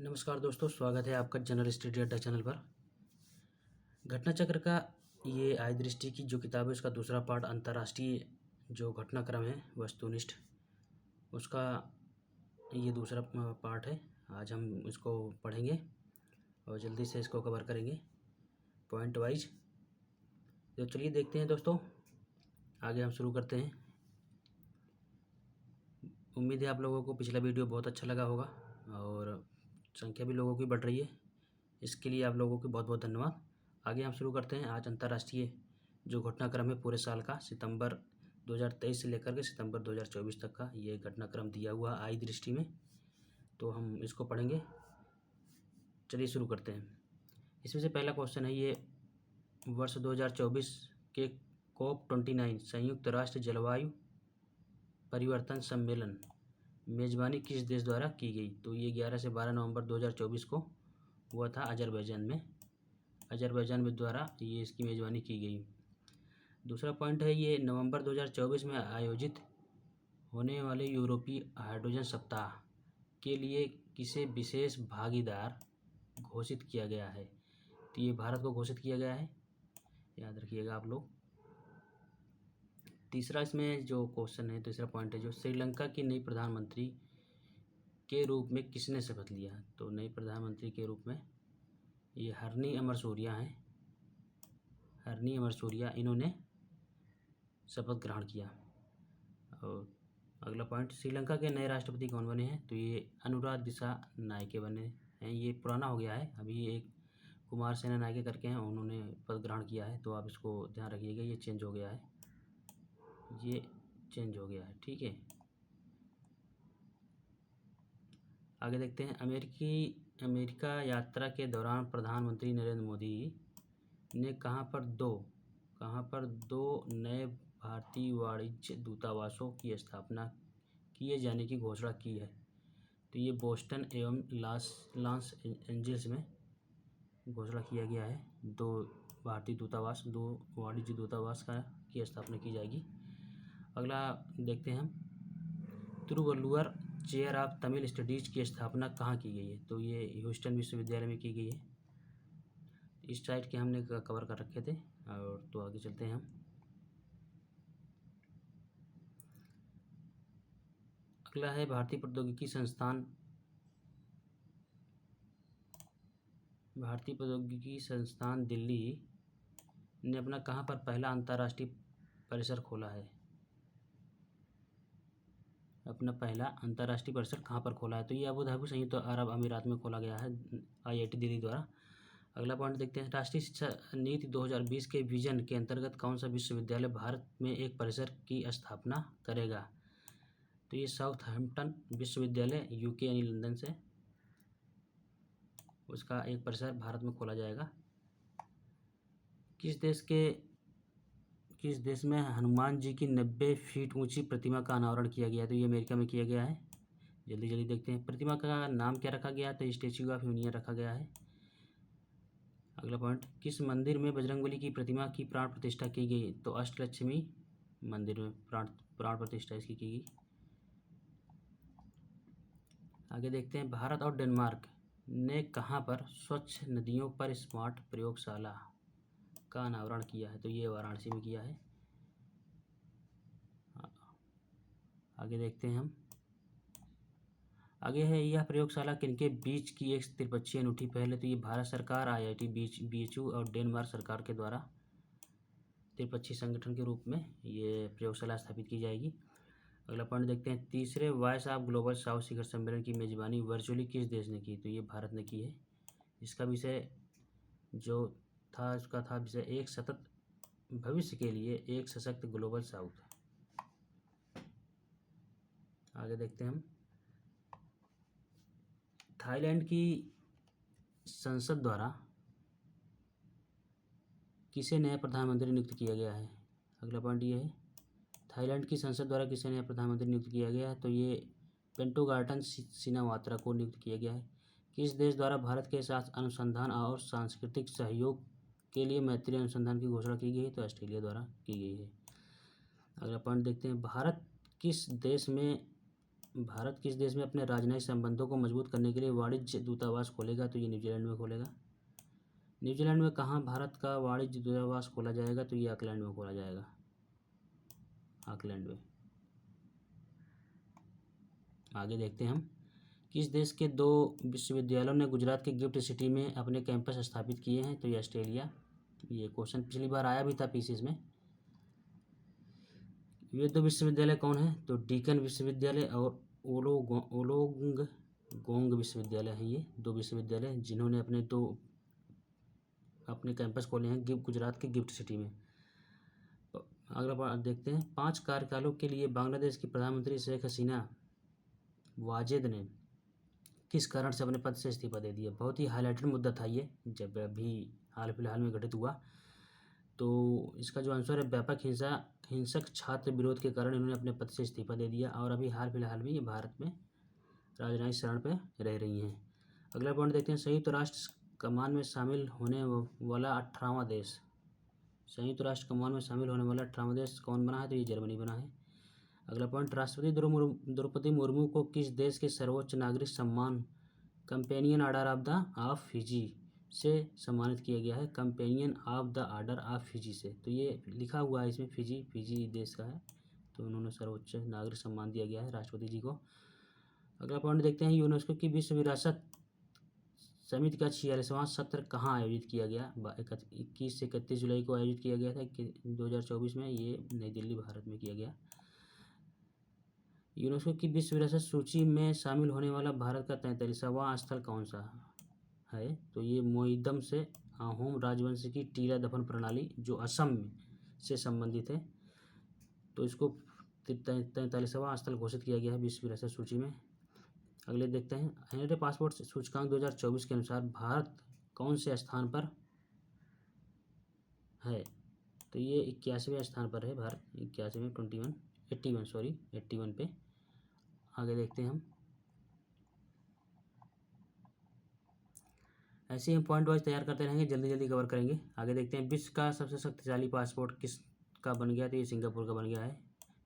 नमस्कार दोस्तों, स्वागत है आपका जनरल स्टडी अड्डा चैनल पर। घटना चक्र का ये आय दृष्टि की जो किताब है उसका दूसरा पार्ट अंतर्राष्ट्रीय जो घटनाक्रम है वस्तुनिष्ठ, उसका ये दूसरा पार्ट है। आज हम इसको पढ़ेंगे और जल्दी से इसको कवर करेंगे पॉइंट वाइज। तो चलिए देखते हैं दोस्तों, आगे हम शुरू करते हैं। उम्मीद है आप लोगों को पिछला वीडियो बहुत अच्छा लगा होगा और संख्या भी लोगों की बढ़ रही है, इसके लिए आप लोगों को बहुत बहुत धन्यवाद। आगे हम शुरू करते हैं। आज अंतर्राष्ट्रीय जो घटनाक्रम है पूरे साल का, सितंबर 2023 से लेकर के सितंबर 2024 तक का ये घटनाक्रम दिया हुआ आय दृष्टि में, तो हम इसको पढ़ेंगे। चलिए शुरू करते हैं। इसमें से पहला क्वेश्चन है, ये वर्ष 2024 के COP29 संयुक्त राष्ट्र जलवायु परिवर्तन सम्मेलन मेज़बानी किस देश द्वारा की गई? तो ये 11 से 12 नवंबर 2024 को हुआ था अजरबैजान में। अजरबैजान में द्वारा ये इसकी मेज़बानी की गई। दूसरा पॉइंट है, ये नवंबर 2024 में आयोजित होने वाले यूरोपीय हाइड्रोजन सप्ताह के लिए किसे विशेष भागीदार घोषित किया गया है? तो ये भारत को घोषित किया गया है, याद रखिएगा आप लोग। तीसरा इसमें जो क्वेश्चन है, तीसरा पॉइंट है, जो श्रीलंका की नई प्रधानमंत्री के रूप में किसने शपथ लिया? तो नई प्रधानमंत्री के रूप में ये हरनी अमरसूरिया हैं। हरनी अमरसूरिया, इन्होंने शपथ ग्रहण किया। और अगला पॉइंट, श्रीलंका के नए राष्ट्रपति कौन बने हैं? तो ये अनुराग दिसानायके बने हैं। ये पुराना हो गया है, अभी ये एक कुमार सेनानायके करके हैं, उन्होंने पद ग्रहण किया है, तो आप इसको ध्यान रखिएगा, ये चेंज हो गया है, ये चेंज हो गया है, ठीक है। आगे देखते हैं। अमेरिका यात्रा के दौरान प्रधानमंत्री नरेंद्र मोदी ने कहाँ पर दो नए भारतीय वाणिज्य दूतावासों की स्थापना किए जाने की घोषणा की है? तो ये बोस्टन एवं लॉस एंजल्स में घोषणा किया गया है। दो भारतीय दूतावास, दो वाणिज्य दूतावास की स्थापना की जाएगी। अगला देखते हैं हम, Thiruvalluvar chair of Tamil studies की स्थापना कहाँ की गई है? तो ये ह्यूस्टन विश्वविद्यालय में की गई है। इस साइट के हमने कवर कर रखे थे। और तो आगे चलते हैं हम। अगला है, भारतीय प्रौद्योगिकी संस्थान दिल्ली ने अपना कहाँ पर पहला अंतर्राष्ट्रीय परिसर खोला है? अपना पहला अंतर्राष्ट्रीय परिसर कहाँ पर खोला है? तो ये अबू धाबी संयुक्त अरब अमीरात में खोला गया है, IIT दिल्ली द्वारा। अगला पॉइंट देखते हैं, राष्ट्रीय शिक्षा नीति 2020 के विजन के अंतर्गत कौन सा विश्वविद्यालय भारत में एक परिसर की स्थापना करेगा? तो ये साउथहैम्पटन विश्वविद्यालय, UK यानी लंदन से, उसका एक परिसर भारत में खोला जाएगा। किस देश में हनुमान जी की 90 फीट ऊंची प्रतिमा का अनावरण किया गया? तो ये अमेरिका में किया गया है। जल्दी देखते हैं, प्रतिमा का नाम क्या रखा गया? तो स्टैच्यू ऑफ यूनियन रखा गया है। अगला पॉइंट, किस मंदिर में बजरंगबली की प्रतिमा की प्राण प्रतिष्ठा की गई? तो अष्टलक्ष्मी मंदिर में प्राण प्रतिष्ठा इसकी की गई। आगे देखते हैं, भारत और डेनमार्क ने कहाँ पर स्वच्छ नदियों पर स्मार्ट प्रयोगशाला का अनावरण किया है? तो ये वाराणसी में किया है। आगे देखते हैं हम। आगे है, यह प्रयोगशाला किनके बीच की एक त्रिपक्षीय अनूठी पहल है? तो ये भारत सरकार, IIT BHU और डेनमार्क सरकार के द्वारा त्रिपक्षीय संगठन के रूप में ये प्रयोगशाला स्थापित की जाएगी। अगला पॉइंट देखते हैं, तीसरे वॉइस ऑफ ग्लोबल साउथ शिखर सम्मेलन की मेजबानी वर्चुअली किस देश ने की? तो ये भारत ने की है। इसका विषय जो था, उसका था विषय एक सतत भविष्य के लिए एक सशक्त ग्लोबल साउथ। आगे देखते हैं हम, थाईलैंड की संसद द्वारा किसे नया प्रधानमंत्री नियुक्त किया गया है? अगला पॉइंट ये है, थाईलैंड की संसद द्वारा किसे नया प्रधानमंत्री नियुक्त किया गया है? तो ये पेंटोगार्टन सिनावात्रा को नियुक्त किया गया है। किस देश द्वारा भारत के साथ अनुसंधान और सांस्कृतिक सहयोग के लिए मैत्री अनुसंधान की घोषणा की गई है? तो ऑस्ट्रेलिया द्वारा की गई है। अगला पॉइंट देखते हैं, भारत किस देश में भारत किस देश में अपने राजनयिक संबंधों को मजबूत करने के लिए वाणिज्य दूतावास खोलेगा? तो ये न्यूजीलैंड में खोलेगा। न्यूजीलैंड में कहाँ भारत का वाणिज्य दूतावास खोला जाएगा? तो ये ऑकलैंड में खोला जाएगा, ऑकलैंड में। आगे देखते हैं हम, किस देश के 2 विश्वविद्यालयों ने गुजरात के गिफ्ट सिटी में अपने कैंपस स्थापित किए हैं? तो ये ऑस्ट्रेलिया। ये क्वेश्चन पिछली बार आया भी था पीसीस में। ये 2 विश्वविद्यालय कौन है? तो डीकन विश्वविद्यालय और ओलोगोंग विश्वविद्यालय हैं। ये 2 विश्वविद्यालय जिन्होंने अपने कैंपस खोले हैं गुजरात के गिफ्ट सिटी में। अगला बात देखते हैं, 5 कार्यकालों के लिए बांग्लादेश की प्रधानमंत्री शेख हसीना वाजेद ने किस कारण से अपने पद से इस्तीफा दे दिया? बहुत ही हाईलाइटेड मुद्दा था ये, जब अभी हाल फिलहाल में घटित हुआ। तो इसका जो आंसर है, व्यापक हिंसक छात्र विरोध के कारण इन्होंने अपने पद से इस्तीफा दे दिया और अभी हाल फिलहाल में ये भारत में राजनयिक शरण पर रह रही हैं। अगला पॉइंट देखते हैं, संयुक्त राष्ट्र कमान में शामिल होने वाला 18वां देश। संयुक्त राष्ट्र कमान में शामिल होने वाला 18वां देश कौन बना है? तो ये जर्मनी बना है। अगला पॉइंट, राष्ट्रपति द्रौपदी मुर्मू को किस देश के सर्वोच्च नागरिक सम्मान companion order of the of Fiji से सम्मानित किया गया है? Companion of the order of Fiji से। तो ये लिखा हुआ है इसमें, फिजी देश का है, तो उन्होंने सर्वोच्च नागरिक सम्मान दिया गया है राष्ट्रपति जी को। अगला पॉइंट देखते हैं, यूनेस्को की विश्व विरासत समिति का 46वां सत्र कहाँ आयोजित किया गया? 21 से 31 जुलाई को आयोजित किया गया था 2024 में। ये नई दिल्ली, भारत में किया गया। यूनेस्को की विश्व विरासत सूची में शामिल होने वाला भारत का 43वां स्थल कौन सा है? तो ये मोइदम से अहोम राजवंश की टीला दफन प्रणाली जो असम से संबंधित है, तो इसको 43वां स्थल घोषित किया गया है विश्व विरासत सूची में। अगले देखते हैं, हेनरी पासपोर्ट सूचकांक 2024 के अनुसार भारत कौन से स्थान पर है? तो ये 81वें स्थान पर है भारत, 81 पे। आगे देखते हैं हम, ऐसे ही हम पॉइंट वाइज तैयार करते रहेंगे, जल्दी जल्दी कवर करेंगे। आगे देखते हैं, विश्व का सबसे शक्तिशाली पासपोर्ट किसका बन गया? तो ये सिंगापुर का बन गया है।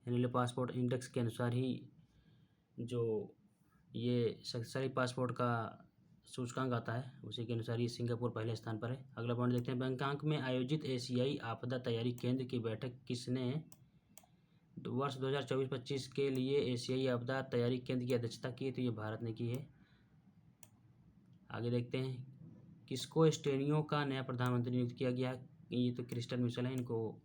हेनरी पासपोर्ट इंडेक्स के अनुसार ही जो ये शक्तिशाली पासपोर्ट का सूचकांक आता है, उसी के अनुसार ये सिंगापुर पहले स्थान पर है। अगला पॉइंट देखते हैं, बैंकॉक में आयोजित एशियाई आपदा तैयारी केंद्र की बैठक किसने वर्ष 2024-25 के लिए एशियाई आपदा तैयारी केंद्र की अध्यक्षता की? तो ये भारत ने की है। आगे देखते हैं, किसको एस्टोनिया का नया प्रधानमंत्री नियुक्त किया गया? ये तो क्रिस्टन मिशेल है, इनको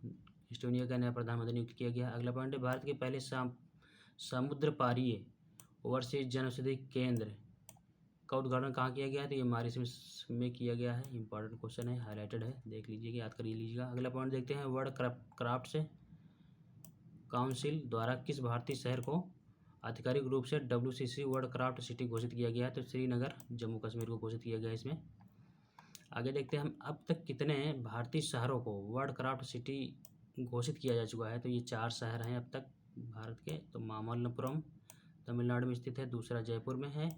एस्टोनिया का नया प्रधानमंत्री नियुक्त किया गया। अगला पॉइंट है, भारत के पहले समुद्र पारीय ओवरसीज जनौषधि केंद्र का उद्घाटन कहाँ किया गया है? तो ये मॉरिशस में किया गया है। इंपॉर्टेंट क्वेश्चन है, हाईलाइटेड है, देख लीजिएगा, याद कर लीजिएगा। अगला पॉइंट देखते हैं, वर्ल्ड क्राफ्ट काउंसिल द्वारा किस भारतीय शहर को आधिकारिक रूप से WCC वर्ल्ड क्राफ्ट सिटी घोषित किया गया है? तो श्रीनगर, जम्मू कश्मीर को घोषित किया गया है इसमें। आगे देखते हैं हम, अब तक कितने भारतीय शहरों को वर्ल्ड क्राफ्ट सिटी घोषित किया जा चुका है? तो ये 4 शहर हैं अब तक भारत के। तो मामल्लपुरम तमिलनाडु में स्थित है, दूसरा जयपुर में है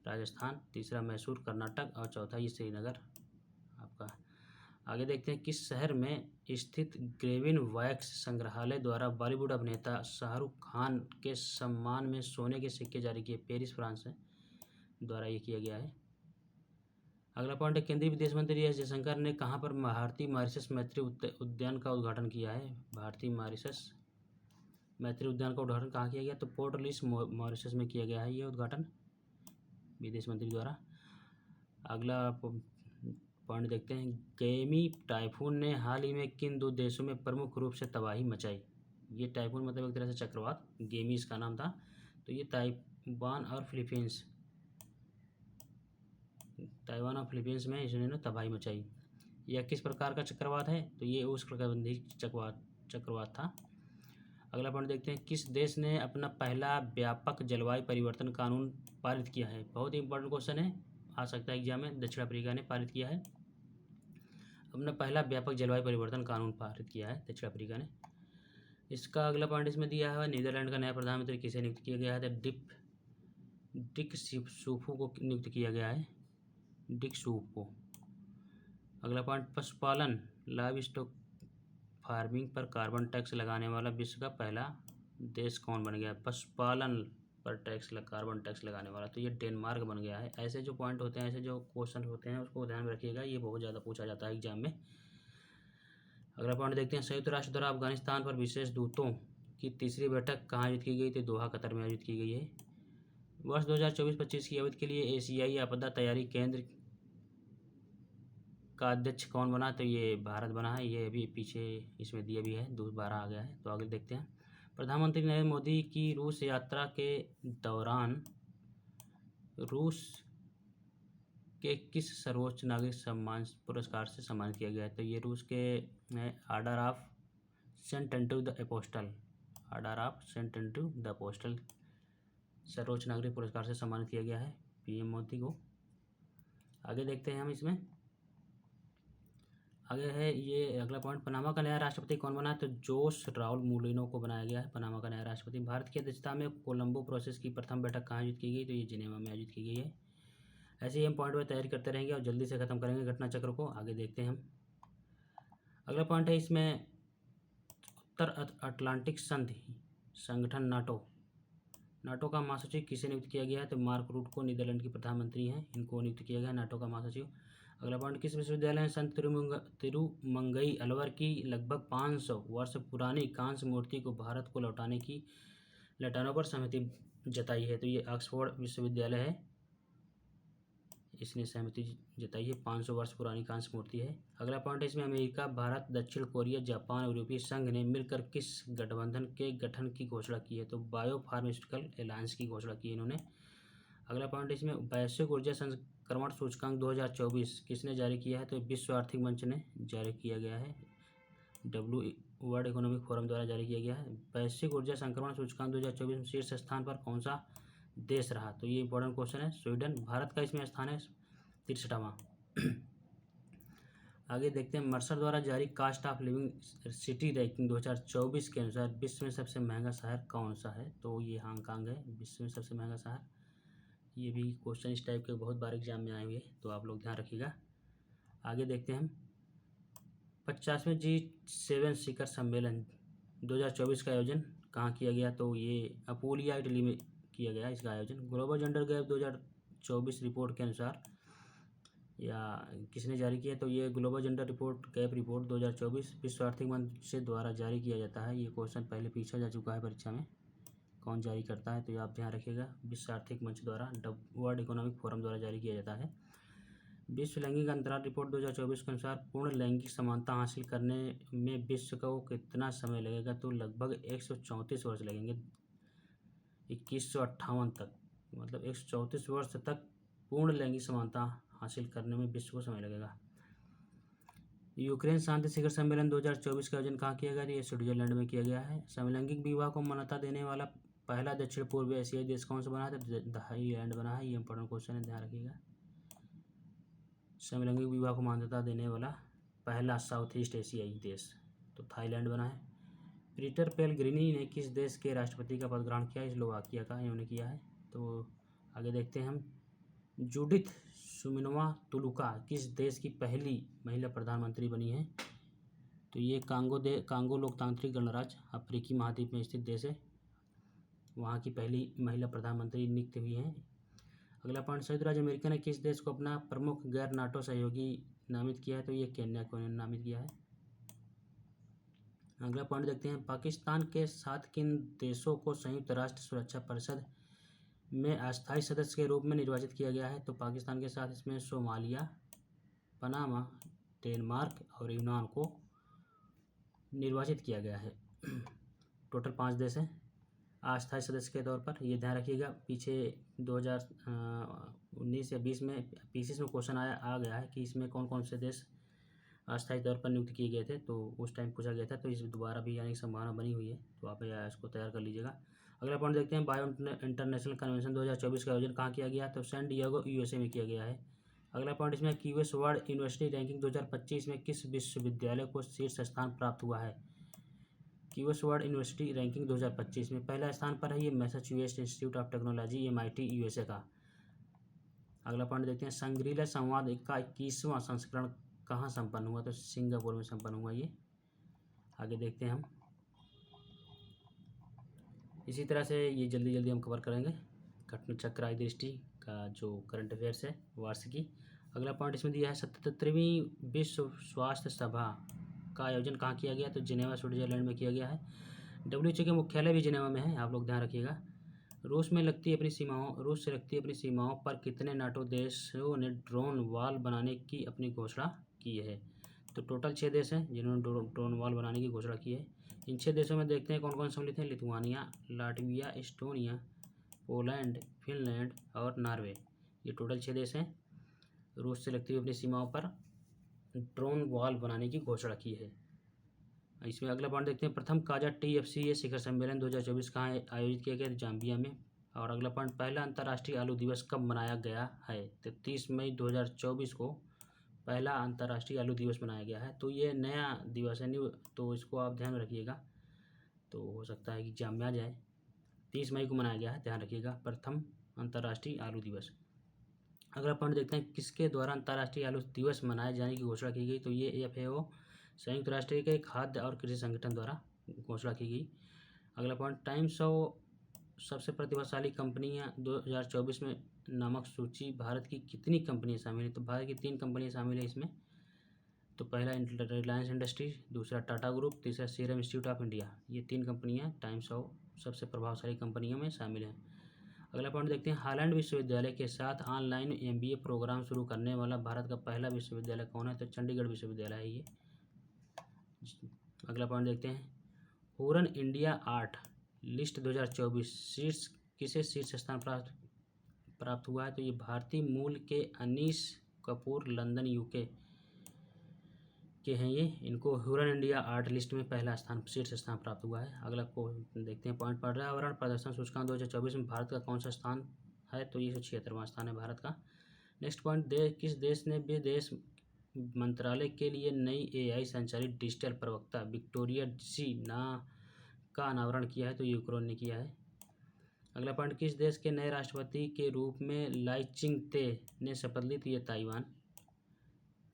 राजस्थान, तीसरा मैसूर कर्नाटक और चौथा ये श्रीनगर आपका। आगे देखते हैं, किस शहर में स्थित ग्रेविन वैक्स संग्रहालय द्वारा बॉलीवुड अभिनेता शाहरुख खान के सम्मान में सोने के सिक्के जारी किए? पेरिस, फ्रांस द्वारा ये किया गया है। अगला पॉइंट है, केंद्रीय विदेश मंत्री एस जयशंकर ने कहाँ पर भारतीय मॉरिशस मैत्री उद्यान का उद्घाटन किया है? भारतीय मॉरिशस मैत्री उद्यान का उद्घाटन कहाँ किया गया? तो पोर्ट लुइस, मॉरिशस में किया गया है ये उद्घाटन विदेश मंत्री द्वारा। अगला पॉइंट देखते हैं, गेमी टाइफून ने हाल ही में किन 2 देशों में प्रमुख रूप से तबाही मचाई? ये टाइफून मतलब एक तरह से चक्रवात, गेमी इसका नाम था। तो ये ताइवान और फिलीपींस में इसने तबाही मचाई। यह किस प्रकार का चक्रवात है? तो ये उष्णकटिबंधीय चक्रवात था। अगला पॉइंट देखते हैं, किस देश ने अपना पहला व्यापक जलवायु परिवर्तन कानून पारित किया है? बहुत ही इंपॉर्टेंट क्वेश्चन है, आ सकता है एग्जाम में। दक्षिण अफ्रीका ने पारित किया है, अपना पहला व्यापक जलवायु परिवर्तन कानून पारित किया है दक्षिण अफ्रीका ने। इसका अगला पॉइंट इसमें दिया है, नीदरलैंड का नया प्रधानमंत्री किसे नियुक्त किया गया है? तो डिक सूफू को नियुक्त किया गया है, डिक सूफ को। अगला पॉइंट, पशुपालन लाइव स्टॉक फार्मिंग पर कार्बन टैक्स लगाने वाला विश्व का पहला देश कौन बन गया? पशुपालन पर कार्बन टैक्स लगाने वाला, तो ये डेनमार्क बन गया है। ऐसे जो पॉइंट होते हैं, ऐसे जो क्वेश्चन होते हैं उसको ध्यान में रखिएगा, ये बहुत ज़्यादा पूछा जाता है एग्जाम में। अगला पॉइंट देखते हैं, संयुक्त राष्ट्र द्वारा अफगानिस्तान पर विशेष दूतों की तीसरी बैठक कहाँ आयोजित की गई थी? दोहा, कतर में आयोजित की गई है। वर्ष 2024-25 की अवधि के लिए एशियाई आपदा तैयारी केंद्र का अध्यक्ष कौन बना? तो ये भारत बना है। ये अभी पीछे इसमें दिया भी है, दोबारा आ गया है। तो आगे देखते हैं, प्रधानमंत्री नरेंद्र मोदी की रूस यात्रा के दौरान रूस के किस सर्वोच्च नागरिक सम्मान पुरस्कार से सम्मानित किया गया है? तो ये रूस के order of Saint Andrew the apostle, order of Saint Andrew the apostle सर्वोच्च नागरिक पुरस्कार से सम्मानित किया गया है पीएम मोदी को। आगे देखते हैं हम इसमें, आगे है ये अगला पॉइंट, पनामा का नया राष्ट्रपति कौन बना है? तो जोस राउल मूलिनो को बनाया गया है पनामा का नया राष्ट्रपति। भारत की अध्यक्षता में कोलंबो प्रोसेस की प्रथम बैठक कहाँ आयोजित की गई? तो ये जिनेवा में आयोजित की गई है। ऐसे ही हम पॉइंट पर तैयारी करते रहेंगे और जल्दी से खत्म करेंगे घटना चक्र को। आगे देखते हैं हम, अगला पॉइंट है इसमें, उत्तर अटलांटिक संधि संगठन नाटो का महासचिव किसे नियुक्त किया गया है? तो मार्क रूट को, नीदरलैंड की प्रधानमंत्री हैं, इनको नियुक्त किया गया है नाटो का महासचिव। अगला पॉइंट, किस विश्वविद्यालय ने संत तिरुमंगई अलवर की लगभग 500 वर्ष पुरानी कांस्य मूर्ति को भारत को लौटाने पर सहमति जताई है? तो ये ऑक्सफोर्ड विश्वविद्यालय है, इसने सहमति जताई है। 500 वर्ष पुरानी कांस्य मूर्ति है। अगला पॉइंट है इसमें, अमेरिका, भारत, दक्षिण कोरिया, जापान और यूरोपीय संघ ने मिलकर किस गठबंधन के गठन की घोषणा की है? तो बायो फार्मास्यूटिकल अलायंस की घोषणा की है इन्होंने। अगला पॉइंट इसमें, वैश्विक ऊर्जा संक्रमण सूचकांक 2024 किसने जारी किया है? तो विश्व आर्थिक मंच ने जारी किया गया है, वर्ल्ड इकोनॉमिक फोरम द्वारा जारी किया गया है। वैश्विक ऊर्जा संक्रमण सूचकांक 2024 में शीर्ष स्थान पर कौन सा देश रहा? तो ये इंपॉर्टेंट क्वेश्चन है, स्वीडन। भारत का इसमें स्थान है 63वां। आगे देखते हैं, मर्सर द्वारा जारी cost of living city ranking 2024 के अनुसार विश्व में सबसे महंगा शहर कौन सा है? तो ये हांगकांग है, विश्व में सबसे महंगा शहर। ये भी क्वेश्चन इस टाइप के बहुत बार एग्जाम में आए हुए, तो आप लोग ध्यान रखिएगा। आगे देखते हैं हम, 50वें G7 शिखर सम्मेलन 2024 का आयोजन कहाँ किया गया? तो ये अपूलिया, इटली में किया गया इसका आयोजन। ग्लोबल जेंडर गैप 2024 रिपोर्ट के अनुसार या किसने जारी किया? तो ये ग्लोबल जेंडर गैप रिपोर्ट 2024 विश्व आर्थिक मंच से द्वारा जारी किया जाता है। ये क्वेश्चन पहले पूछा जा चुका है परीक्षा में, कौन जारी करता है? तो ये आप ध्यान रखिएगा, विश्व आर्थिक मंच द्वारा, वर्ल्ड इकोनॉमिक फोरम द्वारा जारी किया जाता है। विश्व लैंगिक अंतराल रिपोर्ट 2024 के अनुसार पूर्ण लैंगिक समानता हासिल करने में विश्व को कितना समय लगेगा? तो लगभग 134 वर्ष लगेंगे, 2158 तक, मतलब 134 वर्ष तक पूर्ण लैंगिक समानता हासिल करने में विश्व को समय लगेगा। यूक्रेन शांति शिखर सम्मेलन 2024 का आयोजन कहाँ किया गया? ये स्विट्जरलैंड में किया गया है। समलैंगिक विवाह को मान्यता देने वाला पहला दक्षिण पूर्व एशियाई देश कौन सा बना है? तो थाईलैंड बना है। ये इंपॉर्टेंट क्वेश्चन है, ध्यान रखिएगा। समलैंगिक विवाह को मान्यता देने वाला पहला साउथ ईस्ट एशियाई देश तो थाईलैंड बना है। पीटर पेलेग्रिनी ने किस देश के राष्ट्रपति का पद ग्रहण किया? स्लोवाकिया का इन्होंने किया है। तो आगे देखते हैं हम, जूडिथ सुमिनोवा तुलुका किस देश की पहली महिला प्रधानमंत्री बनी है? तो ये कांगो लोकतांत्रिक गणराज्य अफ्रीकी महाद्वीप में स्थित देश है, वहाँ की पहली महिला प्रधानमंत्री नियुक्त हुई हैं। अगला पॉइंट, संयुक्त राज्य अमेरिका ने किस देश को अपना प्रमुख गैर नाटो सहयोगी नामित किया है? तो ये केन्या को नामित किया है। अगला पॉइंट देखते हैं, पाकिस्तान के साथ किन देशों को संयुक्त राष्ट्र सुरक्षा परिषद में अस्थायी सदस्य के रूप में निर्वाचित किया गया है? तो पाकिस्तान के साथ इसमें सोमालिया, पनामा, डेनमार्क और यूनान को निर्वाचित किया गया है। टोटल 5 देश हैं अस्थायी सदस्य के तौर पर, ये ध्यान रखिएगा। पीछे 2019 या 20 में पीसीएस में क्वेश्चन आ गया है कि इसमें कौन कौन से देश अस्थायी तौर पर नियुक्त किए गए थे, तो उस टाइम पूछा गया था, तो इस दोबारा भी आने की संभावना बनी हुई है, तो आप इसको तैयार कर लीजिएगा। अगला पॉइंट देखते हैं, बायो इंटरनेशनल कन्वेंशन 2024 का आयोजन कहाँ किया गया? तो सैन डिएगो यूएसए में किया गया है। अगला पॉइंट इसमें, क्यूएस वर्ल्ड यूनिवर्सिटी रैंकिंग 2025 में किस विश्वविद्यालय को शीर्ष स्थान प्राप्त हुआ है? क्यूएस वर्ल्ड यूनिवर्सिटी रैंकिंग 2025 में पहला स्थान पर है ये Massachusetts institute of technology MIT USA का। अगला पॉइंट देखते हैं, संग्रीला संवाद का 21वां संस्करण कहाँ संपन्न हुआ? तो सिंगापुर में संपन्न हुआ ये। आगे देखते हैं हम, इसी तरह से ये जल्दी जल्दी हम कवर करेंगे घटना चक्र आय दृष्टि का जो करंट अफेयर्स है वार्षिकी। अगला पॉइंट इसमें दिया है 77वीं विश्व स्वास्थ्य सभा का आयोजन कहाँ किया गया, तो जिनेवा स्विट्जरलैंड में किया गया है। WHO के मुख्यालय भी जिनेवा में है, आप लोग ध्यान रखिएगा। रूस से लगती अपनी सीमाओं पर कितने नाटो देशों ने ड्रोन वॉल बनाने की अपनी घोषणा की है, तो टोटल 6 देश हैं जिन्होंने ड्रोन वॉल बनाने की घोषणा की है। इन 6 देशों में देखते हैं कौन कौन सम्मिलित हैं। Lithuania, Latvia, Estonia, Poland, Finland और नॉर्वे, ये टोटल 6 देश हैं। रूस से लगती हुई अपनी सीमाओं पर ड्रोन वॉल बनाने की घोषणा की है। इसमें अगला पॉइंट देखते हैं, प्रथम काजा TFCA शिखर सम्मेलन 2024 कहाँ आयोजित किया गया, जाम्बिया में। और अगला पॉइंट, पहला अंतर्राष्ट्रीय आलू दिवस कब मनाया गया है, तो 30 मई 2024 को पहला अंतर्राष्ट्रीय आलू दिवस मनाया गया है। तो ये नया दिवस है, न्यू, तो इसको आप ध्यान में रखिएगा। तो हो सकता है कि एग्जाम में आ जाए। 30 मई को मनाया गया है, ध्यान रखिएगा, प्रथम अंतर्राष्ट्रीय आलू दिवस। अगला पॉइंट देखते हैं, किसके द्वारा अंतर्राष्ट्रीय आलू दिवस मनाए जाने की घोषणा की गई, तो ये FAO संयुक्त राष्ट्र के खाद्य और कृषि संगठन द्वारा घोषणा की गई। अगला पॉइंट, टाइम्स ऑफ सबसे प्रतिभाशाली कंपनियां 2024 में नामक सूची भारत की कितनी कंपनियां शामिल हैं, तो भारत की 3 कंपनियां शामिल है इसमें। तो पहला रिलायंस इंडस्ट्रीज, दूसरा टाटा ग्रुप, तीसरा सीरम इंस्टीट्यूट ऑफ इंडिया, ये 3 कंपनियां टाइम्स ऑफ सबसे प्रभावशाली कंपनियों में शामिल हैं। अगला पॉइंट देखते हैं, हालैंड विश्वविद्यालय के साथ ऑनलाइन MBA प्रोग्राम शुरू करने वाला भारत का पहला विश्वविद्यालय कौन है, तो चंडीगढ़ विश्वविद्यालय है ये। अगला पॉइंट देखते हैं, हुरन इंडिया आर्ट लिस्ट 2024 शीर्ष स्थान प्राप्त हुआ है, तो ये भारतीय मूल के अनीश कपूर लंदन UK के हैं ये, इनको हुरन इंडिया आर्ट लिस्ट में पहला शीर्ष स्थान प्राप्त हुआ है। अगला को देखते हैं पॉइंट, पर्यावरण प्रदर्शन सूचकांक 2024 में भारत का कौन सा स्थान है, तो ये 176वां स्थान है भारत का। नेक्स्ट पॉइंट, किस देश ने विदेश मंत्रालय के लिए नई AI संचालित डिजिटल प्रवक्ता विक्टोरिया सी ना का अनावरण किया है, तो यूक्रेन ने किया है। अगला पॉइंट, किस देश के नए राष्ट्रपति के रूप में लाई चिंग-ते ने शपथ ली, तो ये ताइवान।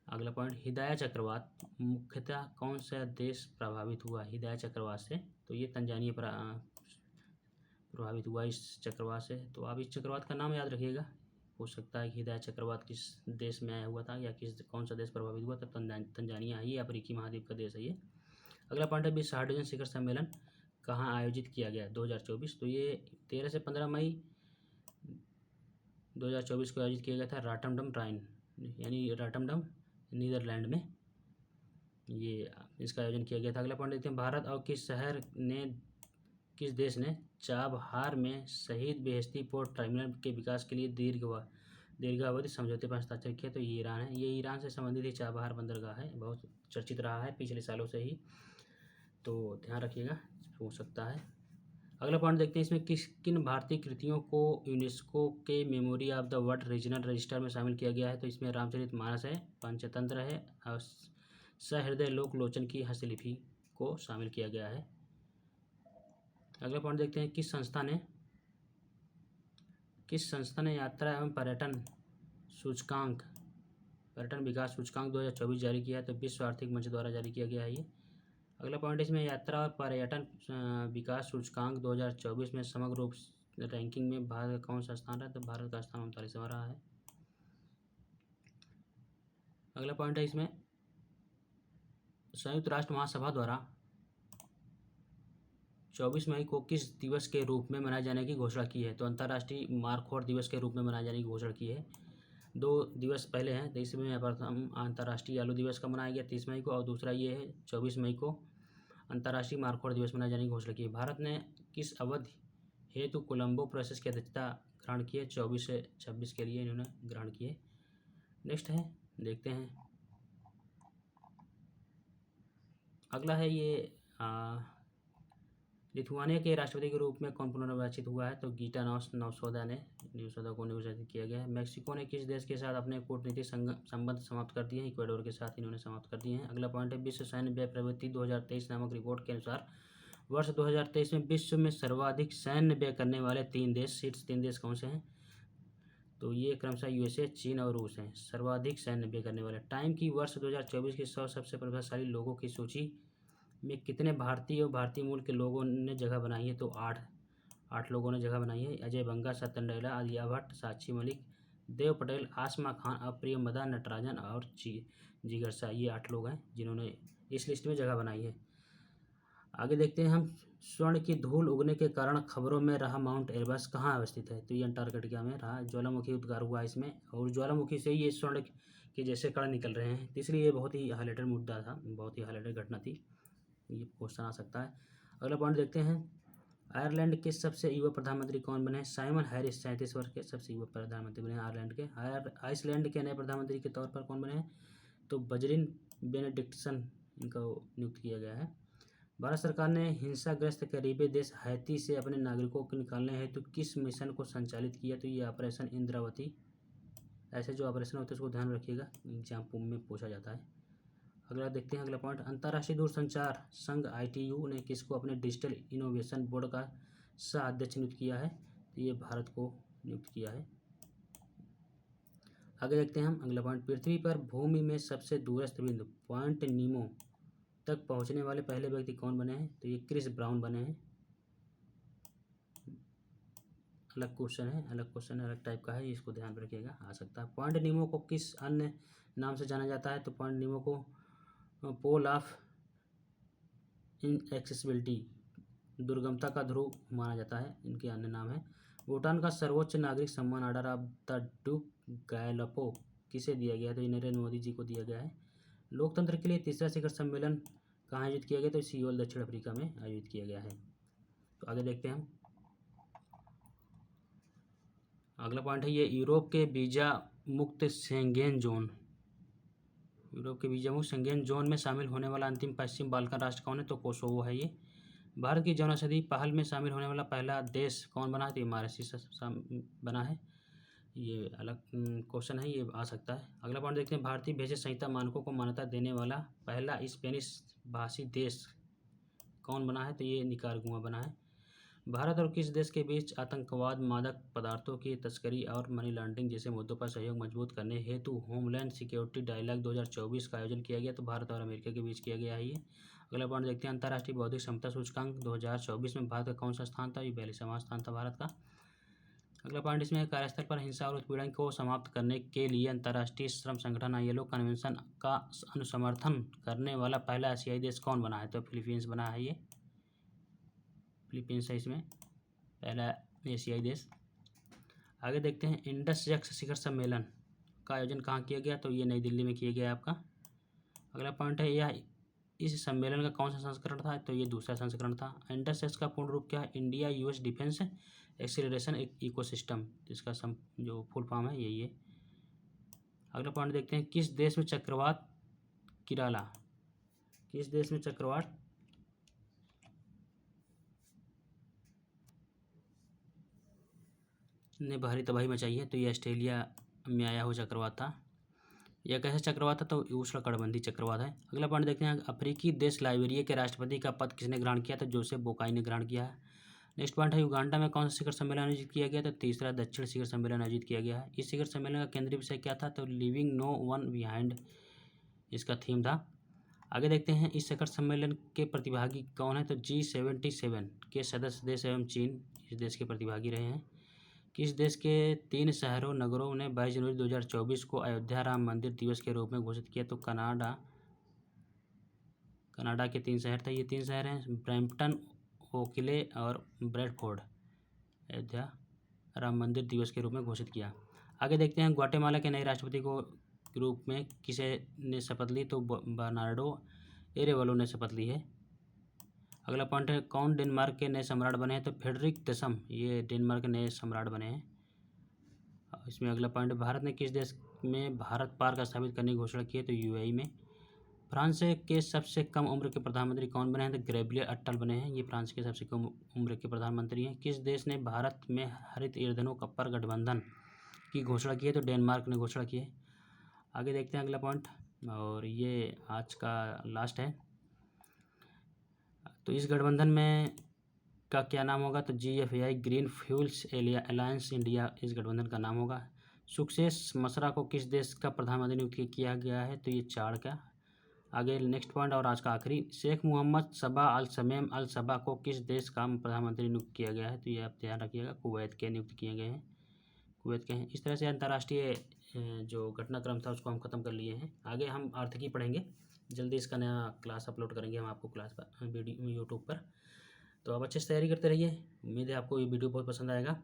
अगला पॉइंट, हिदाया चक्रवात मुख्यतः कौन सा देश प्रभावित हुआ हिदाया चक्रवात से, तो ये तंजानिया प्रभावित हुआ इस चक्रवात से। तो आप इस चक्रवात का नाम याद रखिएगा, हो सकता है कि हिदाया चक्रवात किस देश में आया हुआ था या कौन सा देश प्रभावित हुआ, तो तंजानिया ही अफ्रीकी महाद्वीप का देश है ये। अगला पॉइंट है, विश्व हाइड्रोजन शिखर सम्मेलन कहाँ आयोजित किया गया 2024, तो ये 13 से 15 मई 2024 को आयोजित किया गया था रॉटरडम राइन, यानी रॉटरडम नीदरलैंड में ये इसका आयोजन किया गया था। अगला पॉइंट देखते हैं, भारत और किस देश ने चाबहार में शहीद बेहेश्ती पोर्ट टर्मिनल के विकास के लिए दीर्घावधि समझौते पर हस्ताक्षर किया, तो ये ईरान है। ये ईरान से संबंधित ही चाबहार बंदरगाह है, बहुत चर्चित रहा है पिछले सालों से ही, तो ध्यान रखिएगा, हो सकता है। अगला पॉइंट देखते हैं, इसमें किन भारतीय कृतियों को यूनेस्को के memory of the world regional register में शामिल किया गया है, तो इसमें रामचरितमानस है, पंचतंत्र है और सहृदय लोकलोचन की हस्तलिपि को शामिल किया गया है। अगला पॉइंट देखते हैं, किस संस्था ने यात्रा एवं पर्यटन विकास सूचकांक 2024 जारी किया है, तो विश्व आर्थिक मंच द्वारा जारी किया गया है ये। अगला पॉइंट, इसमें यात्रा और पर्यटन विकास सूचकांक 2024 में समग्र रूप रैंकिंग में भारत का कौन सा स्थान रहा, तो भारत का स्थान 39वां रहा है। अगला पॉइंट है, इसमें संयुक्त राष्ट्र महासभा द्वारा 24 मई को किस दिवस के रूप में मनाए जाने की घोषणा की है, तो अंतर्राष्ट्रीय मारखोर दिवस के रूप में मनाए जाने की घोषणा की है। 2 दिवस पहले हैं, तो इसमें प्रथम अंतर्राष्ट्रीय आलू दिवस का मनाया गया 30 मई को, और दूसरा ये है 24 मई को अंतर्राष्ट्रीय मारखोर दिवस मनाए जाने की घोषणा की है। भारत ने किस अवधि हेतु कोलंबो प्रोसेस की अध्यक्षता ग्रहण की है, 24 से 26 के लिए इन्होंने ग्रहण किए। नेक्स्ट है, देखते हैं अगला है, ये लिथुआनिया के राष्ट्रपति के रूप में कौन पुनर्निर्वाचित हुआ है, तो गीटानोस नौसोदा को निर्वाचित किया गया है। मैक्सिको ने किस देश के साथ अपने कूटनीतिक संबंध समाप्त कर दिए हैं, इक्वाडोर के साथ इन्होंने समाप्त कर दिए हैं। अगला पॉइंट है, विश्व सैन्य व्यय प्रवृत्ति 2023 नामक रिपोर्ट के अनुसार वर्ष 2023 में विश्व में सर्वाधिक सैन्य व्यय करने वाले 3 देश, शीर्ष 3 देश कौन से हैं, तो ये क्रमशः USA, चीन और रूस हैं सर्वाधिक सैन्य व्यय करने वाले। टाइम की वर्ष 2024 की 100 सबसे प्रभावशाली लोगों की सूची में कितने भारतीय और भारतीय मूल के लोगों ने जगह बनाई है, तो 8 8 लोगों ने जगह बनाई है। अजय बंगा, सत्यन डेला, आलिया भट्ट, साक्षी मलिक, देव पटेल, आसमा खान, अप्रियमदा, नटराजन और जिगर शाह, ये 8 लोग हैं जिन्होंने इस लिस्ट में जगह बनाई है। आगे देखते हैं हम, स्वर्ण की धूल उगने के कारण खबरों में रहा माउंट एवरेस्ट कहाँ अवस्थित है? तो ये अंटार्कटिका में रहा। ज्वालामुखी उद्गार हुआ इसमें और ज्वालामुखी से ये स्वर्ण के जैसे कण निकल रहे हैं, तो इसलिए ये बहुत ही हाईलाइटेड मुद्दा था, बहुत ही हाईलाइटेड घटना थी। ये क्वेश्चन आ सकता है। अगला पॉइंट देखते हैं, आयरलैंड के सबसे युवा प्रधानमंत्री कौन बने? साइमन हैरिस 37 वर्ष के सबसे युवा प्रधानमंत्री बने आयरलैंड के। आइसलैंड के नए प्रधानमंत्री के तौर पर कौन बने हैं? तो बजरिन बेनेडिक्टसन इनका नियुक्त किया गया है। भारत सरकार ने हिंसाग्रस्त कैरिबीय देश हैती से अपने नागरिकों को निकालने हेतु किस मिशन को संचालित किया? तो ये ऑपरेशन इंद्रावती। ऐसे जो ऑपरेशन होते हैं उसको ध्यान रखिएगा, एग्जाम में पूछा जाता है। अगला देखते हैं, अगला पॉइंट, अंतर्राष्ट्रीय दूरसंचार संघ ITU ने किसको अपने डिजिटल इनोवेशन बोर्ड का सह अध्यक्ष नियुक्त किया है? तो ये भारत को नियुक्त किया है। आगे देखते हैं हम, अगला पॉइंट, पृथ्वी पर भूमि में सबसे दूरस्थ बिंदु पॉइंट नीमो तक पहुंचने वाले पहले व्यक्ति कौन बने हैं? तो ये क्रिस ब्राउन बने हैं। अलग क्वेश्चन है, अलग टाइप का है, इसको ध्यान रखिएगा, आ सकता है। पॉइंट नीमो को किस अन्य नाम से जाना जाता है? तो पॉइंट नीमो को पोल ऑफ इनएक्सेसिबिलिटी, दुर्गमता का ध्रुव माना जाता है, इनके अन्य नाम है। भूटान का सर्वोच्च नागरिक सम्मान ऑर्डर ऑफ द ड्यूक गैलपो किसे दिया गया? तो नरेंद्र मोदी जी को दिया गया है। लोकतंत्र के लिए तीसरा शिखर सम्मेलन कहाँ आयोजित किया गया? तो सियोल दक्षिण अफ्रीका में आयोजित किया गया है। तो आगे देखते हैं हम, अगला पॉइंट है ये, यूरोप के वीजा मुक्त शेंगेन जोन, यूरोप के वीजा मुक्त शेंगेन जोन में शामिल होने वाला अंतिम पश्चिम बाल्कन राष्ट्र कौन है? तो कोसोवो है ये। भारत की जनौषधि पहल में शामिल होने वाला पहला देश कौन बना है? तो मॉरिशस बना है। ये अलग क्वेश्चन है, ये आ सकता है। अगला पॉइंट देखते हैं, भारतीय भेषज संहिता मानकों को मान्यता देने वाला पहला स्पेनिश भाषी देश कौन बना है? तो ये निकारागुआ बना है। भारत और किस देश के बीच आतंकवाद, मादक पदार्थों की तस्करी और मनी लॉन्ड्रिंग जैसे मुद्दों पर सहयोग मजबूत करने हेतु होमलैंड सिक्योरिटी डायलॉग 2024 का आयोजन किया गया? तो भारत और अमेरिका के बीच किया गया है ये। अगला पॉइंट देखते हैं, अंतर्राष्ट्रीय बौद्धिक क्षमता सूचकांक 2024 में भारत का कौन सा स्थान था? ये 42वां स्थान था भारत का। अगला पॉइंट इसमें, कार्यस्थल पर हिंसा और उत्पीड़न को समाप्त करने के लिए अंतर्राष्ट्रीय श्रम संगठन ILO कन्वेंशन का अनुसमर्थन करने वाला पहला एशियाई देश कौन बना है? तो फिलीपींस बना है ये, फिलीपींस है इसमें पहला एशियाई देश। आगे देखते हैं, इंडस यक्ष शिखर सम्मेलन का आयोजन कहाँ किया गया? तो ये नई दिल्ली में किया गया आपका। अगला पॉइंट है, यह इस सम्मेलन का कौन सा संस्करण था? तो ये दूसरा संस्करण था। इंडस यक्ष का पूर्ण रूप क्या है? India US defence acceleration ecosystem, इसका जो फुल फॉर्म है यही है। अगला पॉइंट देखते हैं, किस देश में चक्रवात किराला, किस देश में चक्रवात ने भारी तबाही मचाई है? तो ये ऑस्ट्रेलिया में आया हुआ चक्रवात था। यह कैसा चक्रवात था? तो उष्णकटिबंधीय चक्रवात है। अगला पॉइंट देखते हैं, अफ्रीकी देश लाइबेरिया के राष्ट्रपति का पद किसने ग्रहण किया? तो जोसेफ बोकाई ने ग्रहण किया है। नेक्स्ट पॉइंट है, युगांडा में कौन सा शिखर सम्मेलन आयोजित किया गया? तो तीसरा दक्षिण शिखर सम्मेलन आयोजित किया गया है। इस शिखर सम्मेलन का केंद्रीय विषय क्या था? तो लिविंग नो वन बिहाइंड इसका थीम था। आगे देखते हैं, इस शिखर सम्मेलन के प्रतिभागी कौन है? तो G77 के सदस्य देश एवं चीन इस देश के प्रतिभागी रहे हैं। किस देश के 3 शहरों नगरों ने 22 जनवरी 2024 को अयोध्या राम मंदिर दिवस के रूप में घोषित किया? तो कनाडा के 3 शहर थे। ये 3 शहर हैं ब्रैम्पटन, ओकले और ब्रैडफोर्ड, अयोध्या राम मंदिर दिवस के रूप में घोषित किया। आगे देखते हैं, ग्वाटेमाला के नए राष्ट्रपति को रूप में किसे ने शपथ ली? तो बर्नार्डो एरेवलो ने शपथ ली है। अगला पॉइंट है, कौन डेनमार्क के नए सम्राट बने हैं? तो फ्रेडरिक दशम ये डेनमार्क के नए सम्राट बने हैं। इसमें अगला पॉइंट, भारत ने किस देश में भारत पार्क स्थापित करने की घोषणा की है? तो UAE में। फ्रांस के सबसे कम उम्र के प्रधानमंत्री कौन बने हैं? तो गैब्रियल अट्टल बने हैं, ये फ्रांस के सबसे कम उम्र के प्रधानमंत्री हैं। किस देश ने भारत में हरित ईंधनों पर गठबंधन की घोषणा की है? तो डेनमार्क ने घोषणा की है। आगे देखते हैं अगला पॉइंट, और ये आज का लास्ट है। तो इस गठबंधन में का क्या नाम होगा? तो GFAI green fuels alliance India इस गठबंधन का नाम होगा। सुक्सेस मसरा को किस देश का प्रधानमंत्री नियुक्त किया गया है? तो ये चाड का। आगे नेक्स्ट पॉइंट और आज का आखिरी, शेख मोहम्मद सबा अल समेम अल सबा को किस देश का प्रधानमंत्री नियुक्त किया गया है? तो ये आप ध्यान रखिएगा, कुवैत के नियुक्त किए गए हैं, कुवैत के हैं। इस तरह से अंतर्राष्ट्रीय जो घटनाक्रम था उसको हम ख़त्म कर लिए हैं। आगे हम आर्थिकी पढ़ेंगे, जल्दी इसका नया क्लास अपलोड करेंगे हम आपको क्लास पर वीडियो यूट्यूब पर। तो आप अच्छे से तैयारी करते रहिए, उम्मीद है आपको ये वीडियो बहुत पसंद आएगा।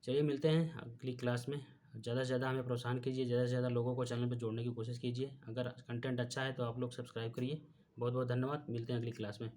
चलिए मिलते हैं अगली क्लास में। ज़्यादा से ज़्यादा हमें प्रोत्साहन कीजिए, ज़्यादा से ज़्यादा लोगों को चैनल पर जोड़ने की कोशिश कीजिए। अगर कंटेंट अच्छा है तो आप लोग सब्सक्राइब करिए। बहुत बहुत धन्यवाद, मिलते हैं अगली क्लास में।